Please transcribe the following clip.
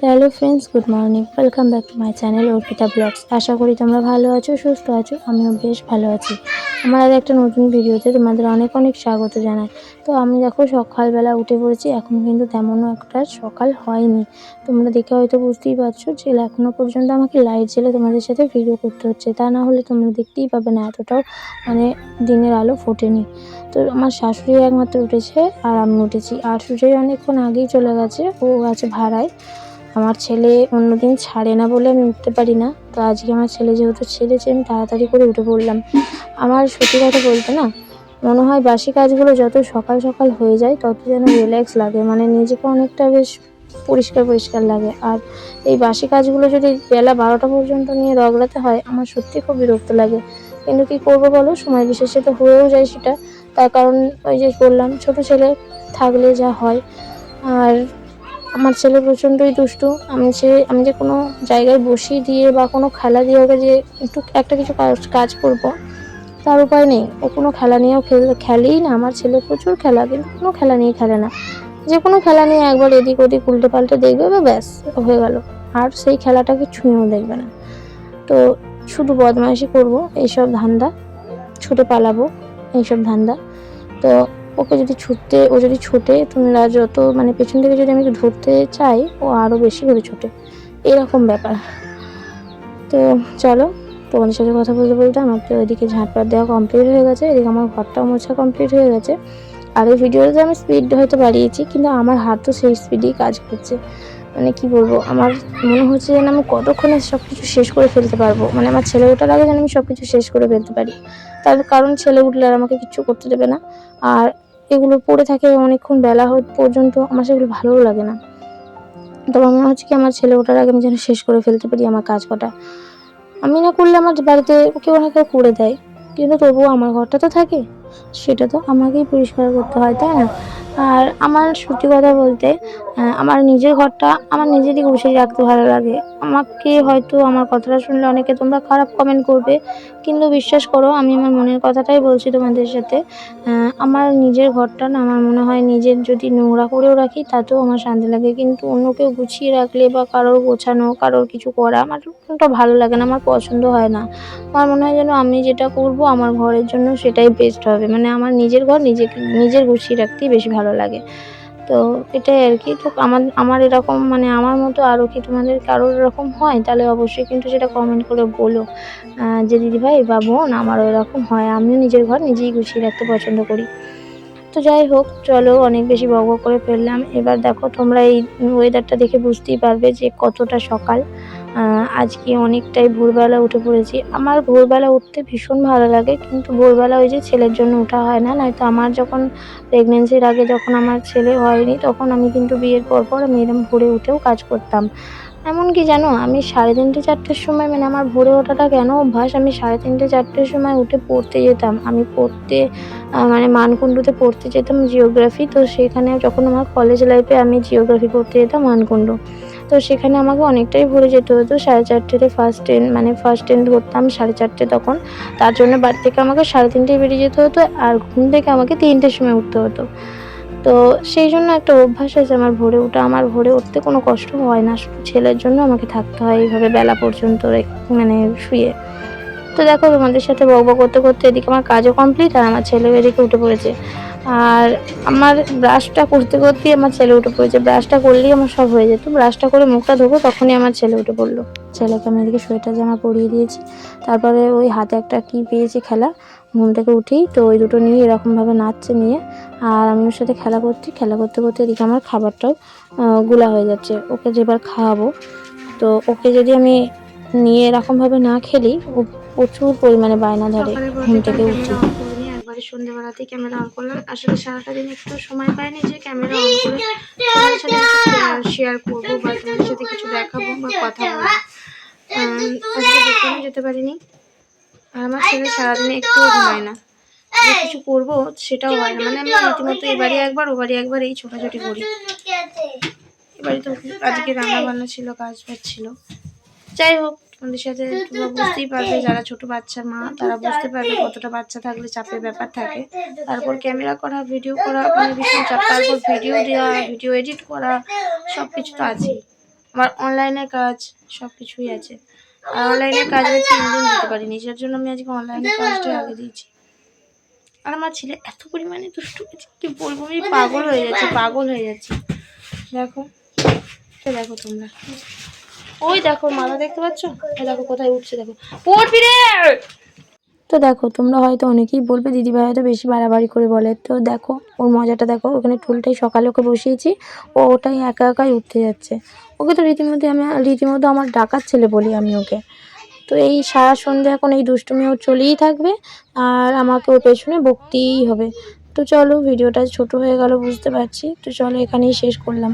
Hello friends, good morning. Welcome back to my channel Arpita vlogs. আশা করি তোমরা ভালো আছো, সুস্থ আছো। আমিও বেশ ভালো আছি। আমার আর একটা নতুন ভিডিওতে তোমাদের অনেক অনেক স্বাগত জানাই। তো আমি দেখো সকালবেলা উঠে পড়েছি। এখন কিন্তু তেমনও একটা সকাল হয়নি। তোমরা দেখে হয়তো বুঝতেই পারছো যে এখনো পর্যন্ত আমাকে লাইট জ্বেলে তোমাদের সাথে ভিডিও করতে হচ্ছে। তা না হলে তোমরা দেখতেই পাবে না, এতটাও মানে দিনের আলো ফোটেনি। তো আমার শাশুড়ি একমাত্র উঠেছে আর আমি উঠেছি। আর সুজয় অনেকক্ষণ আগেই চলে গেছে, ও আছে ভাড়ায়। আমার ছেলে অন্যদিন ছাড়ে না বলে আমি উঠতে পারি না। তো আজকে আমার ছেলে যেহেতু ছেড়েছে, আমি তাড়াতাড়ি করে উঠে পড়লাম। আমার সত্যি কথা বলতে না, মনে হয় বাসি কাজগুলো যত সকাল সকাল হয়ে যায় তত যেন রিল্যাক্স লাগে, মানে নিজেকে অনেকটা বেশ পরিষ্কার পরিষ্কার লাগে। আর এই বাসি কাজগুলো যদি বেলা 12টা পর্যন্ত নিয়ে রগড়াতে হয়, আমার সত্যি খুব বিরক্ত লাগে। কিন্তু কি করবো বলো, সময় বিশেষে তো হয়েও যায় সেটা। তার কারণ ওই যে বললাম, ছোট ছেলে থাকলে যা হয়। আর আমার ছেলে প্রচণ্ডই দুষ্টু। আমি যে কোনো জায়গায় বসিয়ে দিয়ে বা কোনো খেলা দিয়ে ওকে যে একটু একটা কিছু কাজ করবো, তার উপায় নেই। ও কোনো খেলা নিয়েও খেলেই না। আমার ছেলে প্রচুর খেলা, কিন্তু কোনো খেলা নিয়ে খেলে না। যে কোনো খেলা নিয়ে একবার এদিক ওদিক উল্টে পাল্টে দেখবে বা ব্যাস হয়ে গেল। আর সেই খেলাটাকে ছুঁয়েও দেখবে না। তো শুধু বদমাইশি করবো, এইসব ধান্দা, ছুটে পালাবো, এইসব ধান্দা। তো ওকে যদি ও যদি ছোটে, তোমরা যত মানে পেছন থেকে যদি আমি ধরতে চাই, ও আরও বেশি করে ছোটে, এরকম ব্যাপার। তো চলো, তোমাদের সাথে কথা বলতে বলতে আমার তো এদিকে ঝাঁটপাট দেওয়া কমপ্লিট হয়ে গেছে, এদিকে আমার ঘরটাও মোছা কমপ্লিট হয়ে গেছে। আর এই ভিডিওতে আমি স্পিড হয়তো বাড়িয়েছি, কিন্তু আমার হাত তো সেই স্পিডেই কাজ করছে। মানে কি বলবো, আমার মনে হচ্ছে যেন আমি কতক্ষণে সব কিছু শেষ করে ফেলতে পারবো। মানে আমার ছেলে ওঠার আগে যেন আমি সব কিছু শেষ করে ফেলতে পারি। তার কারণ ছেলে উঠলে আর আমাকে কিচ্ছু করতে দেবে না। আর এগুলো পড়ে থাকে অনেকক্ষণ বেলা পর্যন্ত, আমার সেগুলো ভালোও লাগে না। তো আমার মনে হচ্ছে কি, আমার ছেলে ওঠার আগে আমি যেন শেষ করে ফেলতে পারি আমার কাজ কটা। আমি না করলে আমার বাড়িতে কেউ না কেউ করে দেয়, কিন্তু তবুও আমার ঘরটা তো থাকে, সেটা তো আমাকেই পরিষ্কার করতে হয়, তাই না? আর আমার সত্যি কথা বলতে, আমার নিজের ঘরটা আমার নিজেরই গুছিয়ে রাখতে ভালো লাগে। আমাকে হয়তো আমার কথাটা শুনলে অনেকে তোমরা খারাপ কমেন্ট করবে, কিন্তু বিশ্বাস করো, আমি আমার মনের কথাটাই বলছি তোমাদের সাথে। আমার নিজের ঘরটা না, আমার মনে হয় নিজের যদি নোংরা করেও রাখি তাতেও আমার শান্তি লাগে, কিন্তু অন্য কেউ গুছিয়ে রাখলে বা কারোর গোছানো, কারোর কিছু করা আমার কোনটা ভালো লাগে না, আমার পছন্দ হয় না। আমার মনে হয় যেন আমি যেটা করব আমার ঘরের জন্য সেটাই বেস্ট হবে। মানে আমার নিজের ঘর নিজের গুছিয়ে রাখতেই বেশি ভালো লাগে। তো এটাই আর কি। তো আমার এরকম, মানে আমার মতো আরও কি তোমাদের কারোর এরকম হয়? তাহলে অবশ্যই কিন্তু সেটা কমেন্ট করে বলো যে দিদিভাই বা বোন, আমারও এরকম হয়। আমিও নিজের ঘর নিজেই গুছিয়ে রাখতে পছন্দ করি। তো যাই হোক, চলো, অনেক বেশি বকবক করে ফেললাম। এবার দেখো, তোমরা এই ওয়েদারটা দেখে বুঝতেই পারবে যে কতটা সকাল। আজকে অনেকটাই ভোরবেলা উঠে পড়েছি। আমার ভোরবেলা উঠতে ভীষণ ভালো লাগে, কিন্তু ভোরবেলা ওই যে ছেলের জন্য ওঠা হয় না। নয়তো আমার যখন প্রেগনেন্সির আগে, যখন আমার ছেলে হয়নি, তখন আমি কিন্তু বিয়ের পর আমি এরকম ভোরে উঠেও কাজ করতাম। এমনকি জানো, আমি 3:30-4টের সময়, মানে আমার ভোরে ওঠাটা কেন অভ্যাস, আমি 3:30-4টের সময় উঠে পড়তে যেতাম। আমি পড়তে মানে মানকুণ্ডুতে পড়তে যেতাম জিওগ্রাফি। তো সেখানে যখন আমার কলেজ লাইফে আমি জিওগ্রাফি পড়তে যেতাম মানকুণ্ডু। তো সেখানে আমাকে অনেকটাই ভোরে যেতে হতো। 4:30তে ফার্স্ট ট্রেন ধরতাম 4:30 তখন। তার জন্য বাড়ি থেকে আমাকে 3:30টায় বেরিয়ে যেতে হতো, আর ঘুম থেকে আমাকে 3টের সময় উঠতে হতো। তো সেই জন্য একটা অভ্যাস আছে আমার ভোরে ওঠা। আমার ভোরে উঠতে কোনো কষ্ট হয় না। শুধু ছেলের জন্য আমাকে থাকতে হয় এইভাবে বেলা পর্যন্ত মানে শুয়ে। তো দেখো, তোমাদের সাথে বকবক করতে করতে এদিকে আমার কাজও কমপ্লিট, আর আমার ছেলেও এদিকে উঠে পড়েছে। আর আমার ব্রাশটা করতে করতেই আমার ছেলে উঠে পড়েছে। ব্রাশটা করলেই আমার সব হয়ে যেত। ব্রাশটা করে মুখটা ধোবো, তখনই আমার ছেলে উঠে পড়লো। ছেলেকে আমি এদিকে সোয়েটার জামা পরিয়ে দিয়েছি। তারপরে ওই হাতে একটা কি পেয়েছে খেলা, ঘুম থেকে উঠেই তো ওই দুটো নিয়ে এরকমভাবে নাচছে নিয়ে। আর আমি ওর সাথে খেলা করছি। খেলা করতে করতে এদিকে আমার খাবারটাও গুলা হয়ে যাচ্ছে। ওকে যেবার খাওয়াবো, তো ওকে যদি আমি নিয়ে এরকমভাবে না খেলি, ও প্রচুর পরিমাণে বায়না ধরে ঘুম থেকে উঠি। একবারে সন্ধ্যেবেলাতেই ক্যামেরা অন করলাম। আসলে সারাটা দিন একটু সময় পাইনি যে ক্যামেরা অন করে তোমাদের সাথে কিছু শেয়ার করবো বা তোমাদের সাথে কিছু দেখাবো বা কথা বলবো। আজকে দোকানে যেতে পারিনি। আর আমার ছেলে সারাদিনে একটুও ঘুমায় না, যে কিছু করবো সেটাও হয় না। মানে আমি রীতিমতো এবারে একবার ওবারে একবার এই ছোটাছুটি করি। এবারে তো আজকে রান্না বান্না ছিল, কাজ বাজ ছিল। যাই হোক, তোমাদের সাথে তোমরা বুঝতেই পারবে, যারা ছোট বাচ্চার মা তারা বুঝতে পারবে কতটা বাচ্চা থাকলে চাপের ব্যাপার থাকে। তারপর ক্যামেরা করা, ভিডিও করা, মানে ভীষণ চাপ। তারপর ভিডিও দেওয়া, ভিডিও এডিট করা, সব কিছু তো আছেই। আমার অনলাইনের কাজ সব কিছুই আছে। আর অনলাইনের কাজ আমি 3 দিন দিতে পারিনি, যার জন্য আমি আজকে অনলাইনের কাজটাই আগে দিয়েছি। আর আমার ছেলে এত পরিমাণে দুষ্টু হয়েছে কি বলবো, আমি পাগল হয়ে যাচ্ছি। দেখো দেখো তোমরা, ওই দেখো মাথা দেখতে পাচ্ছ, ওই দেখো কোথায় উঠছে, দেখো উঠবি রে। তো দেখো তোমরা হয়তো অনেকেই বলবে দিদিভাই হয়তো বেশি বাড়াবাড়ি করে বলে, তো দেখো ওর মজাটা দেখো। ওখানে টুলটাই সকালে ওকে বসিয়েছি, ওটাই একা একাই উঠতে যাচ্ছে। ওকে তো রীতিমতো আমার ডাকাত ছেলে বলি আমি ওকে। তো এই সারা সন্ধ্যে এখন এই দুষ্টুমি ওর চলেই থাকবে, আর আমাকে ওর পেছনে বকতেই হবে। তো চলো, ভিডিওটা ছোট হয়ে গেল বুঝতে পারছি, তো চলো এখানেই শেষ করলাম।